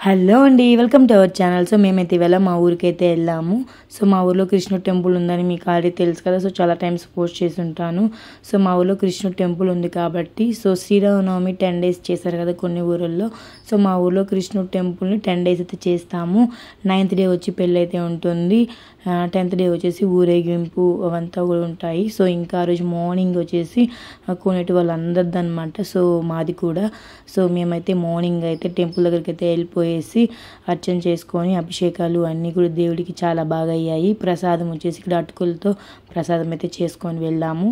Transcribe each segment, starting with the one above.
Hello అండి, welcome to our channel. So మేమైతే ఇవాళ మా ఊరికైతే వెళ్ళాము. సో మా ఊర్లో కృష్ణుడు టెంపుల్ ఉందని మీకు ఆల్రెడీ తెలుసు కదా. సో చాలా టైమ్స్ పోస్ట్ చేసి ఉంటాను. సో మా ఊర్లో కృష్ణుడు టెంపుల్ ఉంది కాబట్టి సో శ్రీరామనవమి 10 days చేశారు కదా కొన్ని ఊళ్ళల్లో. సో మా ఊర్లో కృష్ణుడు టెంపుల్ని 10 days అయితే చేస్తాము. 9th day వచ్చి పెళ్ళి అయితే ఉంటుంది. 10th day వచ్చేసి ఊరేగింపు అవంతా కూడా ఉంటాయి. సో ఇంకా ఆ రోజు మార్నింగ్ వచ్చేసి కొనేటి వాళ్ళందరిది అనమాట. సో మాది కూడా. సో మేమైతే మార్నింగ్ అయితే టెంపుల్ దగ్గరికి అయితే వెళ్ళిపోయేసి అర్చన చేసుకొని అభిషేకాలు అన్నీ కూడా దేవుడికి చాలా బాగా అయ్యాయి. ప్రసాదం వచ్చేసి ఇక్కడ అటుకులతో ప్రసాదం అయితే చేసుకొని వెళ్ళాము.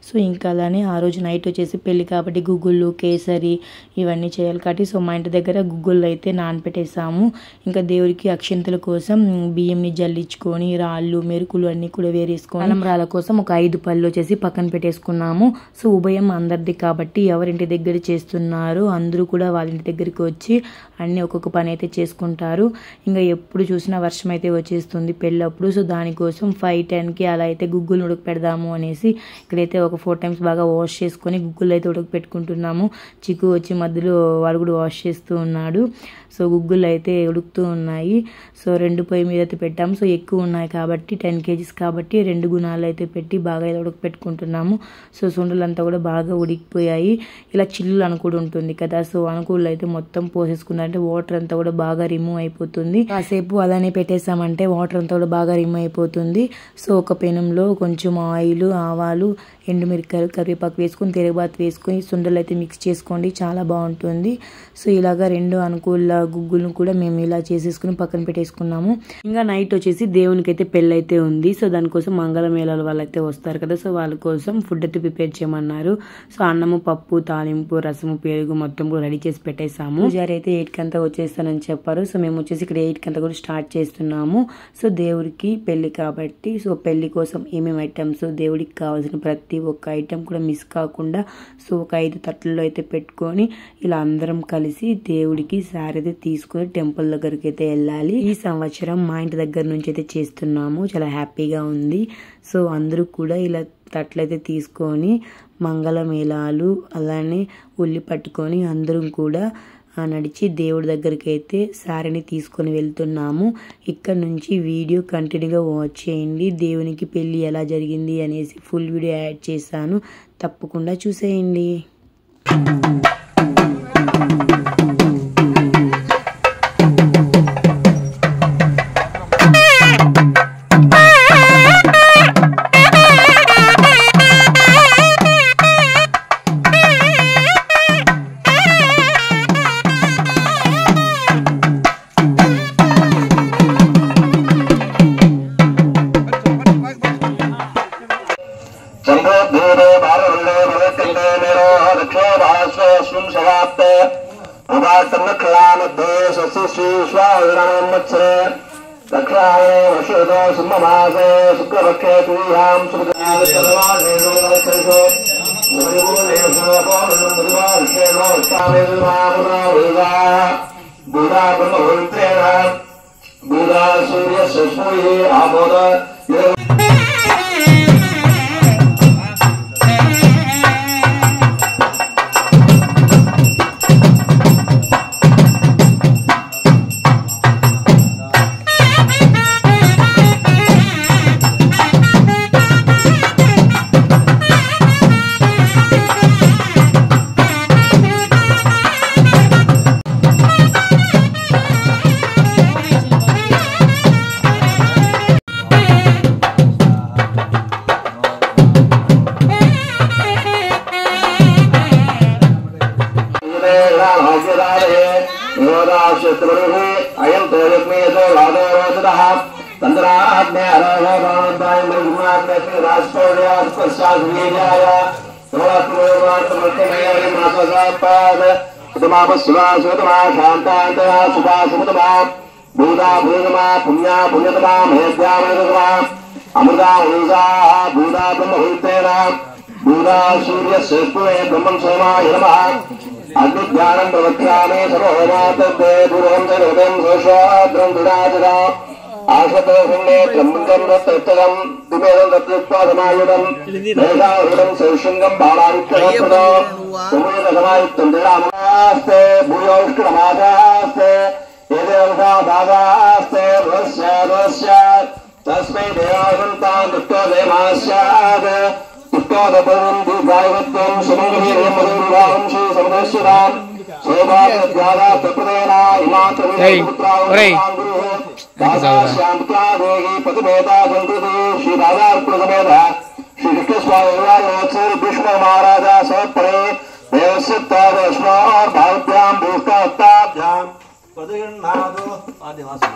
సో ఇంకా అలానే ఆ రోజు నైట్ వచ్చేసి పెళ్ళి కాబట్టి గుగ్గుళ్ళు కేసరి ఇవన్నీ చేయాలి కాబట్టి సో మా ఇంటి దగ్గర గుగ్గుళ్ళు అయితే నానపెట్టేసాము. ఇంకా దేవుడికి అక్షింతల కోసం బియ్యంని జల్లించుకొని రాళ్ళు మెరుకులు అన్నీ కూడా వేరేసుకొని అలంరాల కోసం ఒక 5 పళ్ళు వచ్చేసి పక్కన పెట్టేసుకున్నాము. సో ఉభయం అందరిది కాబట్టి ఎవరింటి దగ్గర చేస్తున్నారో అందరూ కూడా వాళ్ళ ఇంటి దగ్గరికి వచ్చి అన్నీ ఒక్కొక్క పని అయితే చేసుకుంటారు. ఇంకా ఎప్పుడు చూసినా వర్షం అయితే వచ్చేస్తుంది పెళ్ళప్పుడు. సో దానికోసం 5-10కి అలా అయితే గుగ్గులు ఉడక పెడదాము అనేసి ఇక్కడైతే ఒక 4 times బాగా వాష్ చేసుకొని గుగ్గులు అయితే ఉడక పెట్టుకుంటున్నాము. చిక్కు వచ్చి మధ్యలో వాడు కూడా వాష్ చేస్తూ ఉన్నాడు. సో గుగ్గులు అయితే ఉడుకుతూ ఉన్నాయి. సో 2 పొయ్యి మీద అయితే పెట్టాము. సో ఎక్కువ ఉన్నాయి కాబట్టి 10 kgs కాబట్టి 2 గుణాలు అయితే పెట్టి బాగా అయితే ఉడక పెట్టుకుంటున్నాము. సో సుండలంతా కూడా బాగా ఉడికిపోయాయి. ఇలా చిల్లులు అనుకూడు ఉంటుంది కదా. సో అనుకూలు అయితే మొత్తం పోసేసుకున్నారంటే వాటర్ అంతా కూడా బాగా రిమూవ్ అయిపోతుంది. కాసేపు అలానే పెట్టేసామంటే వాటర్ అంతా కూడా బాగా రిమూవ్ అయిపోతుంది. సో ఒక పెనంలో కొంచెం ఆయిల్ ఆవాలు ఎండుమిరకాయలు కరివేపాకు వేసుకొని తిరగబాతు వేసుకొని సుండలు అయితే మిక్స్ చేసుకోండి, చాలా బాగుంటుంది. సో ఇలాగా 2 అనుకూల గుగ్గులను కూడా మేము ఇలా చేసేసుకుని పక్కన పెట్టేసుకున్నాము. ఇంకా నైట్ వచ్చేసి దేవునికి అయితే పెళ్ళి అయితే ఉంది. సో దానికోసం మంగళమేళాల వాళ్ళు అయితే వస్తారు కదా. సో వాళ్ళ కోసం ఫుడ్ అయితే ప్రిపేర్ చేయమన్నారు. సో అన్నము పప్పు తాలింపు రసము పెరుగు మొత్తం కూడా రెడీ చేసి పెట్టేసాము. పూజారి అయితే 8కి అంతా వచ్చేస్తానని చెప్పారు. సో మేము వచ్చేసి ఇక్కడ 8కి అంతా కూడా స్టార్ట్ చేస్తున్నాము. సో దేవుడికి పెళ్లి కాబట్టి సో పెళ్లి కోసం ఏమేమి ఐటమ్స్ దేవుడికి కావాల్సిన ప్రతి ఒక్క ఐటమ్ కూడా మిస్ కాకుండా సో ఒక 5 తట్లలో అయితే పెట్టుకొని ఇలా అందరం కలిసి దేవుడికి సారీ అయితే తీసుకొని టెంపుల్ దగ్గరికి అయితే వెళ్ళాలి. ఈ సంవత్సరం మా ఇంటి దగ్గర నుంచి అయితే చేస్తున్నాము. చాలా హ్యాపీగా ఉంది. సో అందరూ కూడా ఇలా తట్లయితే తీసుకొని మంగళమేళాలు అలానే ఉల్లి పట్టుకొని అందరం కూడా నడిచి దేవుడి దగ్గరికి అయితే సారీని తీసుకొని వెళ్తున్నాము. ఇక్కడ నుంచి వీడియో కంటిన్యూగా వాచ్ చేయండి. దేవునికి పెళ్ళి ఎలా జరిగింది అనేసి ఫుల్ వీడియో యాడ్ చేశాను, తప్పకుండా చూసేయండి. तस्मै देवासन्तां दुष्टो देवास्याद दुष्टोदपवन्ति गायवत्यं सुमङ्गलीर्यं मधुर्वां श्री समदेश्वरां सौभाग्यद्वारा तप्रदेना इमात्रपुत्रां गुरुः दासाश्यामत्या देवी पतिमेता संकृति श्री राधार्पणसमेत श्री कृष्णस्वामिवायोत्सव भीष्म महाराजा समर्पणे देवस्योत्तादस्मात् भावभ्यां भूष्टात्ताभ्यां पदगृह्णादो आदिवासी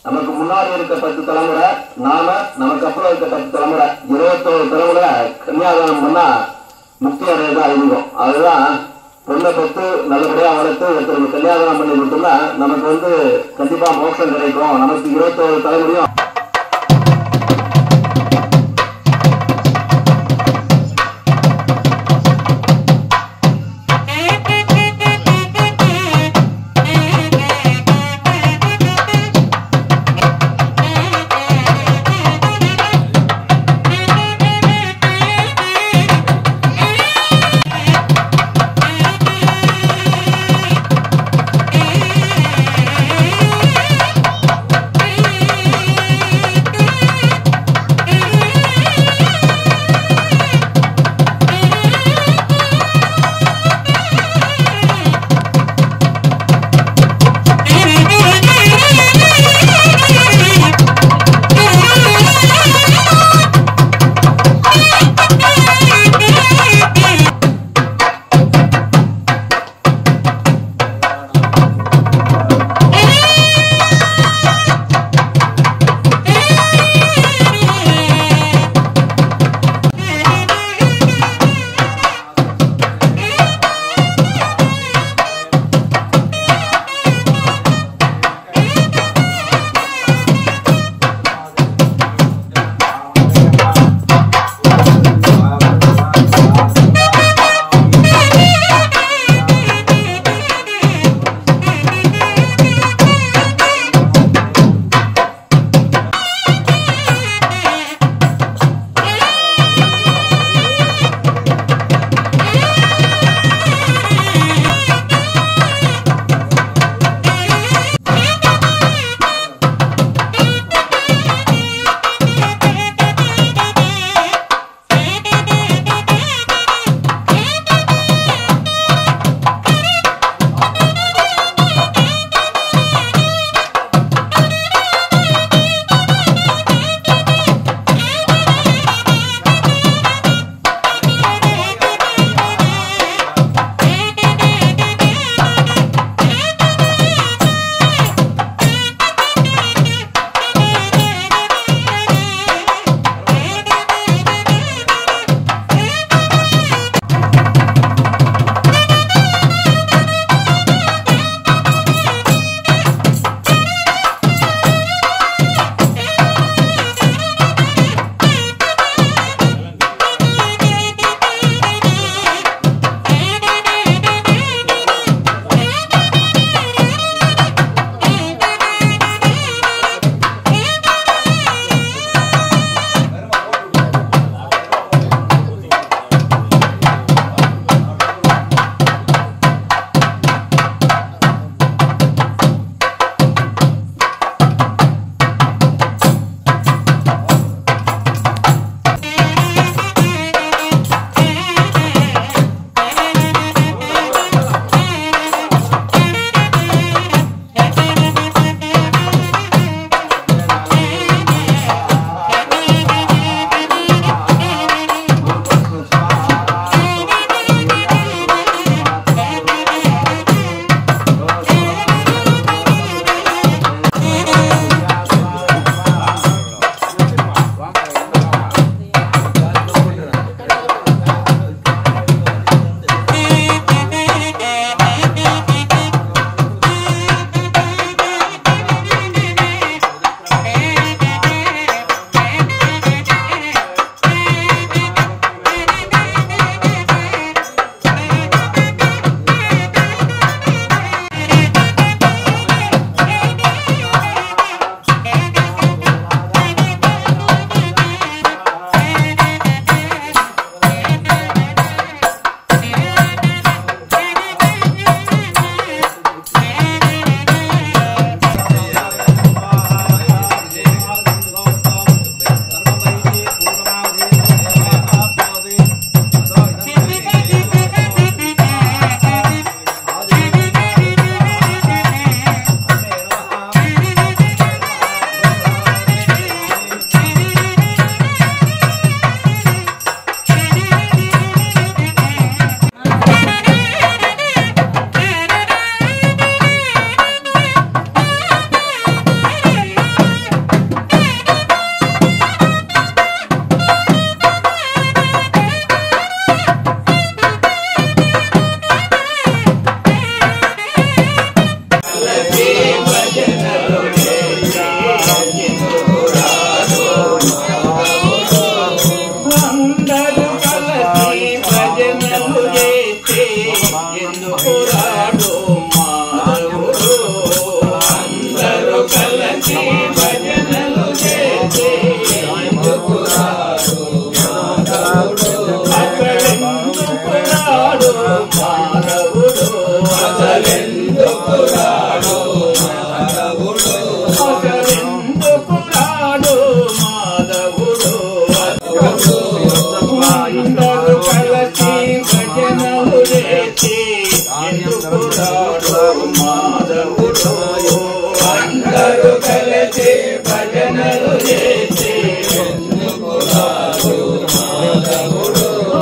நமக்கு முன்னாடி இருக்க 10 தலைமுறை நாம நமக்கு அப்புறம் இருக்க 10 தலைமுறை 21 தலைமுறை கன்னியாதானம் பண்ணா முக்தி அடையதான் அறிமுகம். அதுதான் பொண்ணை பெற்று நல்லபடியா வளர்த்து ஒருத்தருக்கு கன்னியாதானம் பண்ணி கொடுத்தோம்னா நமக்கு கண்டிப்பா மோட்சம் கிடைக்கும். நமக்கு 21 தலைமுறையும்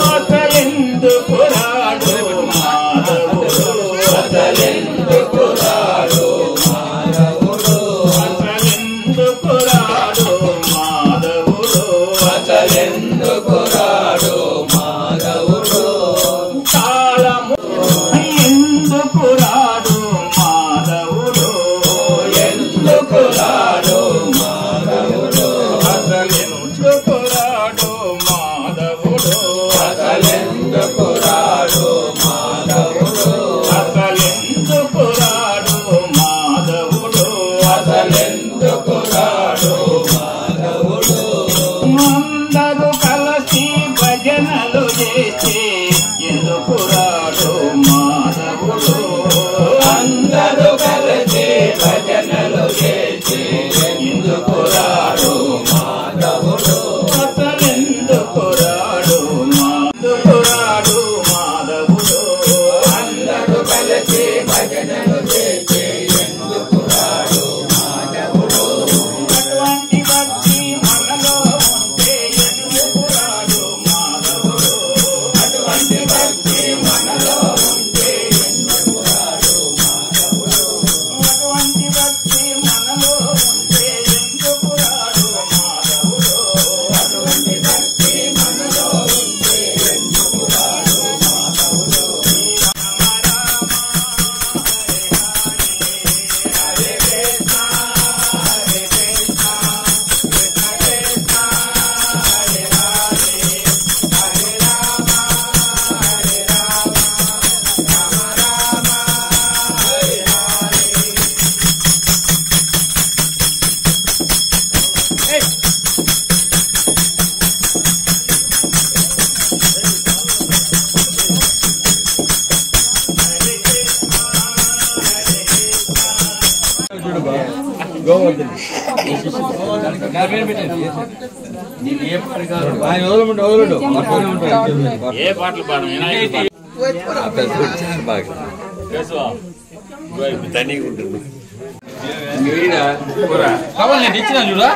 అసలెందుకు రాడు మాధవుడు అసలెందుకు రాడు మాధవుడు అసలెందుకు రాడు మాధవుడు అసలెందుకు రాడు మాధవుడు కాలము ఎందుకు రాడు మాధవుడు ఎందుకు రాడు మాధవుడు అసలెందుకు రాడు మాధవుడు అసలెందుకు రాడు మాధవుడు అసలెందుకు రాడు మాధవుడు అసలెందుకు రాడు మాధవుడు అందరూ కలిసి భజనలు చేసి ఎందుకు రాడు మాధవుడు అందరూ కలిసి భజనలు చేసి ఎందుకు రాడు మాధవుడు అసలెందుకు రాడు మాధవుడు రాడు మాధవుడు అందరూ కలిసి భజనలు చేసి ఎందుకు రాడు మాధవుడు అటువంటి భక్తి మనలో ఉంటే ఎందుకు రాడు మాధవుడు అటువంటి భక్తి మనలో ఉంటే ఎందుకు రాడు మాధవుడు అటువంటి భక్తి మనలో ఉంటే ఎందుకు రాడు మాధవుడు అటువంటి భక్తి మనలో ఉంటే ఎందుకు రాడు మాధవుడు హరే కృష్ణ హరే కృష్ణ కృష్ణ కృష్ణ హరే హరే హరే రామ హరే రామ రామ రామ హరే హరే ఏ పాటలు పాడము ఇచ్చిన చూడా